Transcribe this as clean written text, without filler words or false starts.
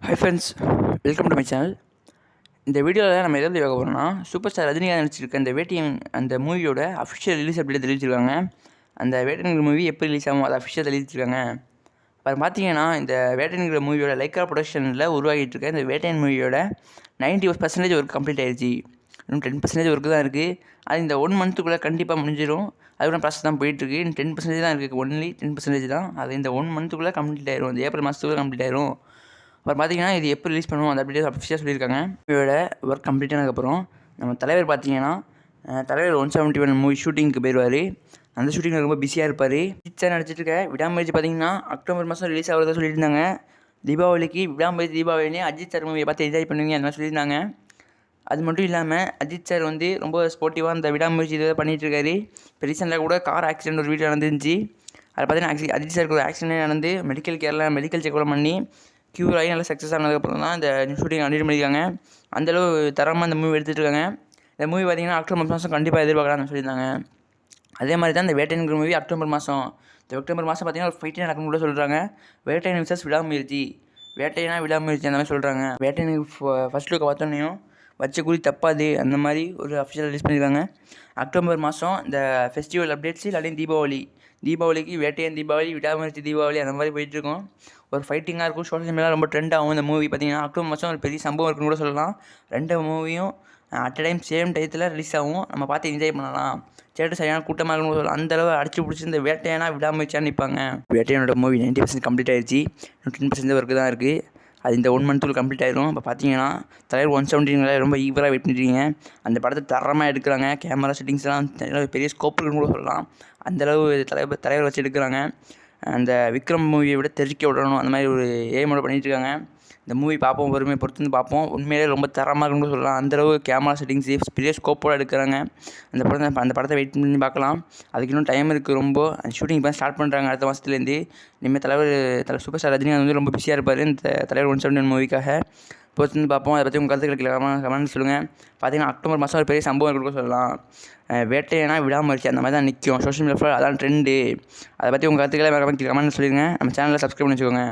Hi friends, welcome to my channel. இந்த வீடியோவில் நம்ம எதாவது பார்க்க போகிறோம்னா, சூப்பர் ஸ்டார் ரஜினிகாந்த் நடிச்சிருக்க அந்த வேட்டையன் அந்த மூவியோட அஃபிஷியல் ரிலீஸ் அப்டேட் தெரிவிச்சிருக்காங்க. அந்த வேட்டையன்கிற மூவி எப்போ ரிலீஸ் ஆகும் அதை அஃபிஷியல் தெரிவிச்சிருக்காங்க. அப்புறம் பார்த்தீங்கன்னா, இந்த வேட்டையன்கிற மூவியோட லைக்கா ப்ரொடக்ஷனில் உருவாகிட்டு இருக்க இந்த வேட்டையன் மூவியோட 90% ஒர்க் கம்ப்ளீட் ஆயிடுச்சு. இன்னும் 10% ஒர்க்கு தான் இருக்குது. அது இந்த 1 மந்த்துக்குள்ளே கண்டிப்பாக முடிஞ்சிடும். அதுக்கூட ப்ராசஸ் தான் போயிட்டுருக்கு. இன்னும் 10% தான் இருக்குது. ஒன்லி 10% தான். அது இந்த 1 மந்த்துக்குள்ளே கம்ப்ளீட் ஆயிரும். இந்த ஏப்ரல் மாதத்துக்குள்ளே கம்ப்ளீட் ஆயிரும். அப்புறம் பார்த்தீங்கன்னா, இது எப்போ ரிலீஸ் பண்ணுவோம் அந்த அப்டேட் அஃபிஷியலாக சொல்லியிருக்காங்க. மூவியோட ஒர்க் கம்ப்ளீட் ஆனதுக்கப்புறம் நம்ம தலைவர் பார்த்தீங்கன்னா, தலைவர் 171 மூவி ஷூட்டிங்க்கு போயிடுவார். அந்த ஷூட்டிங்கில் ரொம்ப பிஸியாக இருப்பார். அஜித் சார் நடிச்சிட்டு இருக்க விடாமுயற்சி பார்த்தீங்கன்னா அக்டோபர் மாதம் ரிலீஸ் ஆகிறதா சொல்லியிருந்தாங்க. தீபாவளிக்கு விடாமுயற்சி தீபாவளினே அஜித் சார் மூவியை பார்த்து என்ஜாய் பண்ணுவீங்க அந்த மாதிரி சொல்லியிருந்தாங்க. அது மட்டும் இல்லாமல் அஜித் சார் ரொம்ப ஸ்போர்ட்டிவாக அந்த விடாமுயற்சி இதை பண்ணிகிட்டு இருக்காரு. இப்போ ரீசெண்டாக கூட கார் ஆக்சிடென்ட் ஒரு வீட்டில் நடந்துருந்துச்சு. அதை பார்த்தீங்கன்னா அஜித் சாருக்கு ஒரு ஆக்சிடென்ட் நடந்து மெடிக்கல் செக்அப்லாம் பண்ணி க்யூர் ஆகி நல்லா சக்ஸஸ் ஆனதுக்கப்புறம் தான் இந்த ஷூட்டிங் கண்டினியூ பண்ணியிருக்காங்க. அந்தளவு தரமாக இந்த மூவி எடுத்துகிட்டு இருக்காங்க. இந்த மூவி பார்த்திங்கன்னா அக்டோபர் மாதம் கண்டிப்பாக எதிர்பார்க்கலாம்னு சொல்லியிருந்தாங்க. அதே மாதிரி தான் இந்த வேட்டையன்கிற மூவி அக்டோபர் மாதம் பார்த்திங்கன்னா ஒரு ஃபைட்டே நடக்கணும்னு கூட சொல்கிறாங்க. வேட்டையன் விசஸ் விடாமுயற்சி, வேட்டையனா விடாமுயற்சி அந்த மாதிரி சொல்கிறாங்க. வேட்டையனுக்கு ஃபஸ்ட் லுக்கை பார்த்தோன்னையும் வச்ச குறி தப்பாது அந்த மாதிரி ஒரு அஃபிஷியல் ரிலீஸ் பண்ணியிருக்காங்க. அக்டோபர் மாதம் இந்த ஃபெஸ்டிவல் அப்டேட்ஸ் இல்லாட்டி தீபாவளிக்கு வேட்டையன் தீபாவளி, விடாமுயற்சி தீபாவளி அந்த மாதிரி போயிட்டுருக்கோம். ஒரு ஃபைட்டிங்காக இருக்கும். சோஷியல் மீடியாவில் ரொம்ப ட்ரெண்ட் ஆகும். இந்த மூவி பார்த்திங்கன்னா அக்டோபர் மாதம் ஒரு பெரிய சம்பவம் இருக்குன்னு கூட சொல்லலாம். 2 மூவியும் அட் டைம் சேம் டயத்தில் ரிலீஸ் ஆகும். நம்ம பார்த்து என்ஜாய் பண்ணலாம். தேட்டர் சரியான கூட்டமாக இருக்குன்னு சொல்லலாம். அந்தளவு அடிச்சு பிடிச்சி இந்த வேட்டையனா விடாமுயற்சியாக நிற்பாங்க. வேட்டையனோட மூவி 90% கம்ப்ளீட் ஆயிடுச்சு. இன்னும் 10% ஒர்க்கு தான் இருக்குது. அது இந்த 1 மந்த்துக்குள்ள கம்ப்ளீட் ஆயிரும். இப்போ பார்த்தீங்கன்னா தலைவர் 170 ரொம்ப ஈவராக வெயிட் பண்ணிருக்கீங்க. அந்த படத்தை தரமாக எடுக்கிறாங்க. கேமரா செட்டிங்ஸ்லாம் பெரிய ஸ்கோப் இருக்குன்னு கூட சொல்லலாம். அந்தளவு தலைவர் வச்சு எடுக்கிறாங்க. அந்த விக்ரம் மூவியை விட தெரிவிக்க விடணும் அந்த மாதிரி ஒரு எய்மோட பண்ணிகிட்ருக்காங்க. இந்த மூவி பார்ப்போம், பொறுமையை பொறுத்து வந்து பார்ப்போம். உண்மையிலே ரொம்ப தரமாக இருக்குன்னு சொல்லலாம். அந்தளவு கேமரா செட்டிங்ஸ் பெரிய ஸ்கோப்போடு எடுக்கிறாங்க. அந்த படத்தை வெயிட் பண்ணி பார்க்கலாம். அதுக்கு இன்னும் டைம் இருக்குது. ரொம்ப ஷூட்டிங் இப்போ ஸ்டார்ட் பண்ணுறாங்க அடுத்த மாதத்துலேருந்து. இனிமேல் தலைவர் சூப்பர் ஸ்டார் ரஜினிகாந்த் ரொம்ப பிஸியாக இருப்பார் இந்த தலைவர் 171 மூவிக்காக. பொறுத்து வந்து பார்ப்போம். அதை பற்றி உங்கள் கருத்துக்களை கமெண்ட் சொல்லுங்கள். பார்த்தீங்கன்னா அக்டோபர் மாதம் ஒரு பெரிய சம்பவம் இருக்குன்னு சொல்லலாம். வேட்டையனா விடாமுயற்சி அந்த மாதிரி தான் நிற்கும். சோஷியல் மீடியா அதான் ட்ரெண்டு. அதை பற்றி உங்கள் கருத்துக்களை கமெண்ட் சொல்லிடுங்க. நம்ம சேனலில் சப்ஸ்கிரைப் பண்ணி வச்சுக்கோங்க.